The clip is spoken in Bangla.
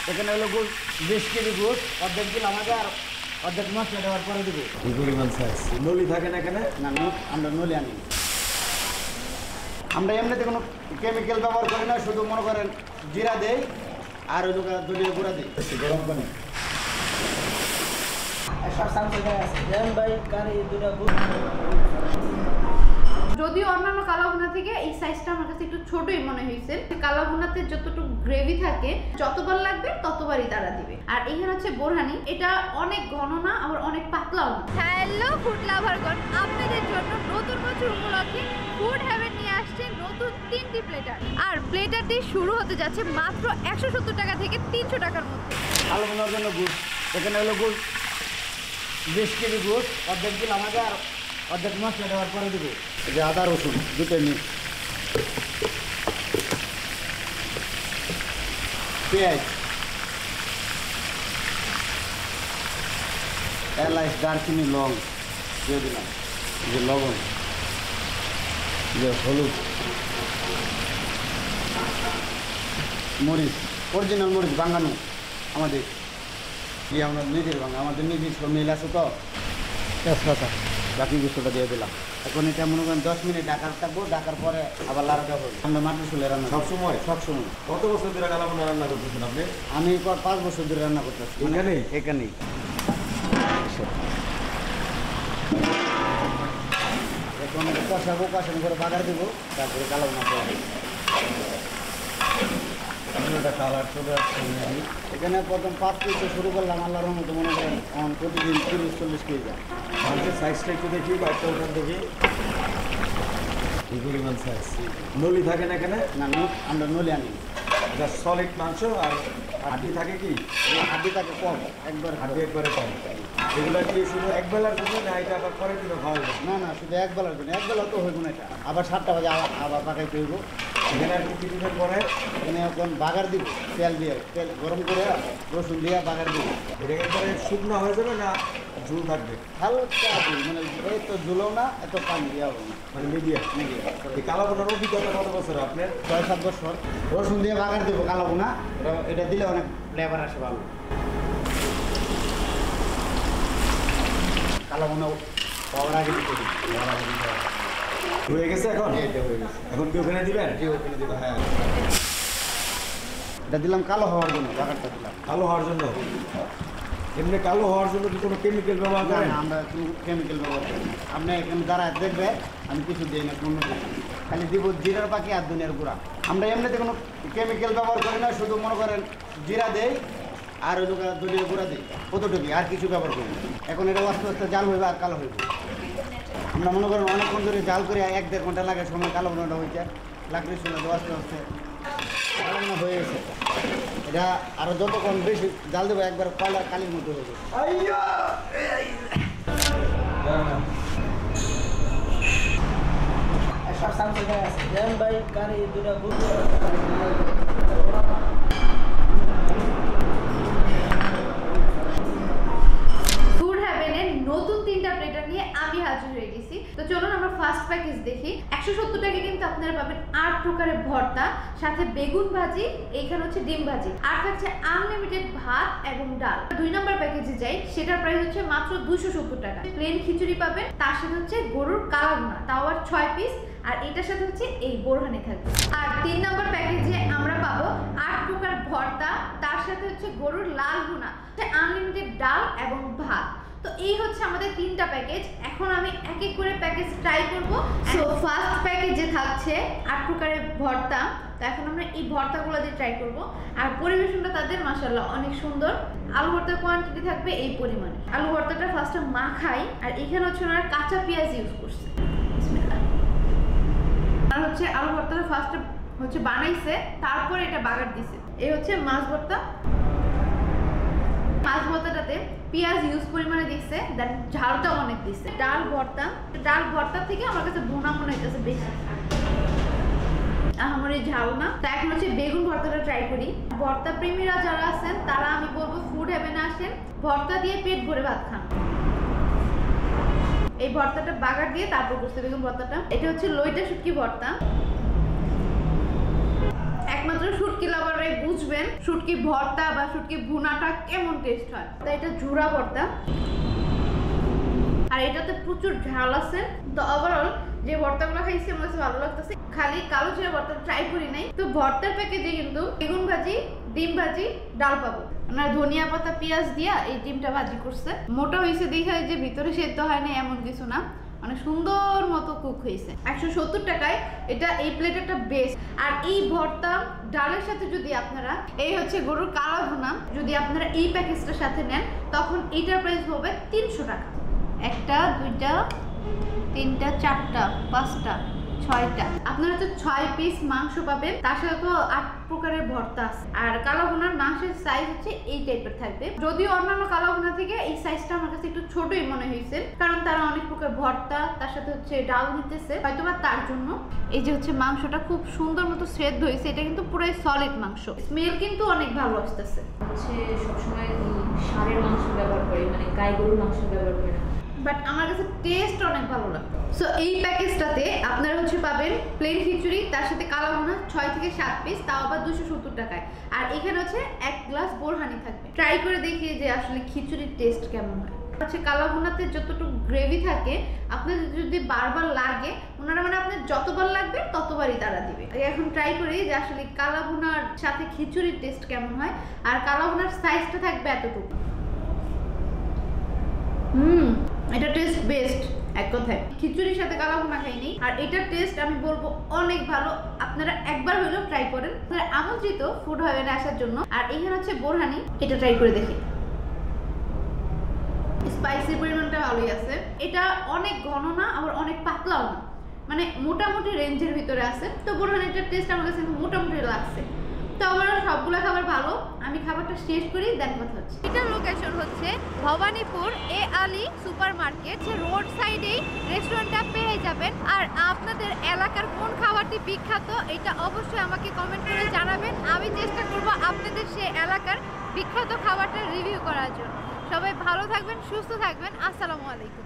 এখানে হলো গুড় 20 কেজি গুড়, অর্ধেক দিল আমাকে আর অর্ধেক মশলা দেওয়ার পরে দিব। কি পরিমাণ সাইজ? নলি থাকে না এখানে? না, আমরা নলি আনি। আমরা এমনিতে কোনো কেমিক্যাল ব্যবহার করি না, শুধু মনে করেন জিরা দেই আর ওই লোক দলীয় গুঁড়া দিই। গরম পানি যদিও অন্যান্য কালাভুনা থেকে এই সাইজটা আমার কাছে একটু ছোটই মনে হয়েছে। কালাভুনাতে যতটুকু গ্রেভি থাকে যতবার লাগবে ততবারই তারা দিবে। আর এখানে হচ্ছে বোরহানি, এটা অনেক ঘন না আবার অনেক পাতলাও না। হ্যালো ফুড লাভারগণ, আপনাদের জন্য নতুন বছর উপলক্ষে ফুড হেভেন নিয়ে আসছে নতুন 3টি প্লেটার। আর প্লেটারটি শুরু হতে যাচ্ছে মাত্র 170 টাকা থেকে 300 টাকার মধ্যে। কালাভুনার জন্য গুড়, এখানে হলো গুড় 20 কেজি গুড়, অর্ধেক দিল আমাকে আর অর্ধেক মশলা দেওয়ার পরে দিব। এই যে আদা রসুন দুটো নিই, পেঁয়াজ, এলাচ, দারচিনি, লং দিয়ে দিলাম, যে লবণ, যে হলুদ, মরিচ, অরিজিনাল মরিচ বাঙানো আমাদের কি আমরা নিজের বাংলা, আমাদের নিজস্ব মিল আছে তো, তেজপাতা, বাকি কিছুটা দিয়ে দিলাম। এখন এটা মনে করেন 10 মিনিট ঢাকা থাকবো, ঢাকার পরে আবার লাড়াতে হবে। আমরা মাটির চুলে রান্না সবসময়? সবসময়। কত বছর ধরে কালাভুনা রান্না করতেছেন আপনি? আমি 5 বছর ধরে রান্না করতেছি এখানেই? এখানেই। এখন কষাবো, কষানো করে বাগার দেবো, তারপরে কালাভুনা করবো। কালার চলে আসছে। এখানে প্রথম 5 পিস শুরু করলাম, আল্লাহর রহমতে মনে করেন প্রতিদিন 30-40 কেজি যায়। মাংসের সাইজটা একটু দেখি, বাইকটা ওখান দেখি। কি পরিমাণ সাইজ? নলি থাকে না এখানে? না, আমরা নলি আনি। এটা সলিড মাংস। আর হাড্ডি থাকে কি? হাড্ডি থাকে কম, হাড্ডি একবারে কম। এগুলো কি শুধু এক বেলার জন্য না এটা আবার পরের দিনও খাওয়া যাবে? না, শুধু এক বেলার জন্য। এক বেলা তো হইব না, এটা আবার 7টা বাজে আবার পাকাইতে হইব। এখানে আর কি দিনের পরে এখানে এখন বাগার দিব, তেল দিয়ে, তেল গরম করে রসুন দিয়ে বাগার দিব। এটা একবারে শুকনো হয়ে যাবে না ঝুল থাকবে? হালকা দিই, মানে এই তো ঝুলেও না, এত পানি দেওয়াও না, মানে মিডিয়াম। এই কালাভুনার অভিজ্ঞতা কত বছর আপনার? 6-7 বছর। রসুন দিয়ে বাগার দেবো কালাভুনা, এটা দিলে অনেক ফ্লেভার আসে ভালো। কালাভুনা পাওয়ার আগে দিতে দিই। হয়ে গেছে এখন? এটা হয়ে গেছে। এখন কি ওখানে দিবেন? জি, ওখানে দেবো। হ্যাঁ। এটা দিলাম কালো হওয়ার জন্য, বাগারটা দিলাম কালো হওয়ার জন্য। এমনি কালো হওয়ার জন্য কি কোনো কেমিক্যাল ব্যবহার করেন? না, আমরা কোনো কেমিক্যাল ব্যবহার করি না। আপনি এখানে দাঁড়ায় দেখবে, আমি কিছু দিই না, কোনো কিছু, খালি দিব জিরার পাখি আর ধনিয়ার গুঁড়া। আমরা এমনিতে কোনো কেমিক্যাল ব্যবহার করি না, শুধু মনে করেন জিরা দেই আর ওই লোক ধনিয়ার গুঁড়া দিই, কতটুকু, আর কিছু ব্যবহার করি না। এখন এটা আস্তে আস্তে জাল হইবে আর কালো হইবে। আমরা মনে করেন অনেকক্ষণ ধরে জাল করে 1-1.5 ঘন্টা লাগে সময় কালো বোনাটা হইতে, লাকড়ি শুনে তো আস্তে আস্তে কালো হয়ে গেছে। এটা আরও যতক্ষণ বেশি জাল দেবো একবার কালির মতো হয়ে যাবে। ফুড হেভেনের নতুন 3টা প্লেটার নিয়ে আমি হাজির হয়ে গেছি। তো চলুন আমরা ফার্স্ট প্যাকেজ দেখি। 170 টাকা কিন্তু আপনারা পাবেন 8 প্রকারের ভর্তা, সাথে বেগুন ভাজি, এইখানে হচ্ছে ডিম ভাজি, আর থাকছে আনলিমিটেড ভাত এবং ডাল। 2 নম্বর প্যাকেজে যাই, সেটার প্রাইস হচ্ছে মাত্র 270 টাকা। প্লেন খিচুড়ি পাবেন, তার সাথে হচ্ছে গরুর কালাভুনা, তাও আবার 6 পিস, আর এটার সাথে হচ্ছে এই বোরহানি থাকবে। আর 3 নম্বর প্যাকেজে আমরা পাবো 8 প্রকার ভর্তা, তার সাথে হচ্ছে গরুর লাল ভুনা, আনলিমিটেড ডাল এবং ভাত। তো এই হচ্ছে আমাদের 3টা প্যাকেজ। এখন আমি এক এক করে প্যাকেজ ট্রাই করব। সো ফার্স্ট প্যাকেজে থাকছে 8 প্রকারের ভর্তা। তো এখন আমরা এই ভর্তাগুলো দিয়ে ট্রাই করব। আর পরিবেশনটা তাদের মাশাআল্লাহ অনেক সুন্দর। আলু ভর্তার কোয়ান্টিটি থাকবে এই পরিমাণে। আলু ভর্তাটা ফার্স্টে মাখাই, আর এখানে হচ্ছে ওনারা কাঁচা পেঁয়াজ ইউজ করছে। বিসমিল্লাহ। আর হচ্ছে আলু ভর্তাটা ফার্স্টে হচ্ছে বানাইছে, তারপর এটা বাগার দিছে। এই হচ্ছে মাছ ভর্তা। মাছ ভর্তাটাতে পেঁয়াজ ইউজ পরিমাণে দিচ্ছে, দেন ঝালটা অনেক দিচ্ছে। ডাল ভর্তা থেকে আমার কাছে ভুনা মনে হইতেছে বেশি, আমার এই ঝাল না। তা এখন হচ্ছে বেগুন ভর্তাটা ট্রাই করি। ভর্তা প্রেমীরা যারা আছেন তারা আমি বলবো ফুড হেভেনে আসেন, ভর্তা দিয়ে পেট ভরে ভাত খান। এই ভর্তাটা বাগার দিয়ে তারপর করছে বেগুন ভর্তাটা। এটা হচ্ছে লইটা শুটকি ভর্তা, একমাত্র শুটকি পারেন শুটকি ভর্তা বা শুটকি ভুনাটা কেমন টেস্ট হয়। তো এটা ঝুরা ভর্তা, আর এটাতে প্রচুর ঝাল আছে। তো ওভারঅল যে ভর্তাগুলো খাইছি আমার কাছে ভালো লাগতেছে। খালি কালো জিরা ভর্তা ট্রাই করি নাই। তো ভর্তার প্যাকেজে কিন্তু বেগুন ভাজি, ডিম ভাজি, ডাল পাবো। ওনারা ধনিয়া পাতা পেঁয়াজ দিয়া এই ডিমটা ভাজি করছে। মোটা হয়েছে দেখা যে ভিতরে সেদ্ধ হয় না এমন কিছু না, মানে সুন্দর মতো কুক হয়েছে। 170 টাকায় এটা এই প্লেটারটা বেস্ট। আর এই ভর্তা ডালের সাথে যদি আপনারা এই হচ্ছে গরুর কালা ভুনা যদি আপনারা এই প্যাকেজটার সাথে নেন তখন এইটার প্রাইস হবে 300 টাকা। 1টা 2টা 3টা 4টা 5টা 6টা, আপনারা হচ্ছে 6 পিস মাংস পাবেন, তার সাথে তো 8 প্রকারের ভর্তা আছে। আর কালা ভুনার মাংসের সাইজ হচ্ছে এই টাইপের থাকবে। যদিও অন্যান্য কালা ভুনা থেকে এই সাইজটা আমার কাছে একটু ছোটই মনে হয়েছে, কারণ তারা অনেক প্রকার ভর্তা তার সাথে হচ্ছে ডাল দিতেছে হয়তোবা তার জন্য। এই যে হচ্ছে মাংসটা খুব সুন্দর মতো সেদ্ধ হয়েছে, এটা কিন্তু পুরো সলিড মাংস, স্মেল কিন্তু অনেক ভালো আসতেছে। হচ্ছে সবসময় ষাঁড়ের মাংস ব্যবহার করি, মানে গাই গরুর মাংস ব্যবহার করি না, বাট আমার কাছে টেস্ট অনেক ভালো লাগে। সো এই প্যাকেজটাতে আপনারা হচ্ছে পাবেন প্লেন খিচুড়ি, তার সাথে কালা ভুনা 6 থেকে 7 পিস, তাও আবার 270 টাকায়। আর এখানে হচ্ছে 1 গ্লাস বোরহানি থাকবে। ট্রাই করে দেখি যে আসলে খিচুড়ির টেস্ট কেমন হয়। হচ্ছে কালা ভুনাতে যতটুকু গ্রেভি থাকে আপনাদের যদি বারবার লাগে ওনারা মানে আপনার যতবার লাগবে ততবারই তারা দিবে। এখন ট্রাই করি যে আসলে কালা ভুনার সাথে খিচুড়ির টেস্ট কেমন হয়। আর কালা ভুনার সাইজটা থাকবে এতটুকু। এটা টেস্ট বেস্ট এক কথায়। খিচুড়ির সাথে কালা ভুনা খাইনি, আর এটার টেস্ট আমি বলবো অনেক ভালো। আপনারা একবার হইলেও ট্রাই করেন। আপনারা আমন্ত্রিত ফুড হেভেনে আসার জন্য। আর এখানে হচ্ছে বোরহানি, এটা ট্রাই করে দেখি। স্পাইসি পরিমাণটা ভালোই আছে। এটা অনেক ঘন না আবার অনেক পাতলাও না, মানে মোটামুটি রেঞ্জের ভিতরে আছে। তো বোরহানিটার টেস্ট আমার কাছে মোটামুটি লাগছে। তো আমার সবগুলো খাবার ভালো। আমি খাবারটা শেষ করি, দেন কথা হচ্ছে। এটার লোকেশন হচ্ছে ভবানীপুর এ আলী সুপার মার্কেট। রোড সাইডেই রেস্টুরেন্টটা পেয়ে যাবেন। আর আপনাদের এলাকার কোন খাবারটি বিখ্যাত এটা অবশ্যই আমাকে কমেন্ট করে জানাবেন। আমি চেষ্টা করব আপনাদের সেই এলাকার বিখ্যাত খাবারটা রিভিউ করার জন্য। সবাই ভালো থাকবেন, সুস্থ থাকবেন। আসসালামু আলাইকুম।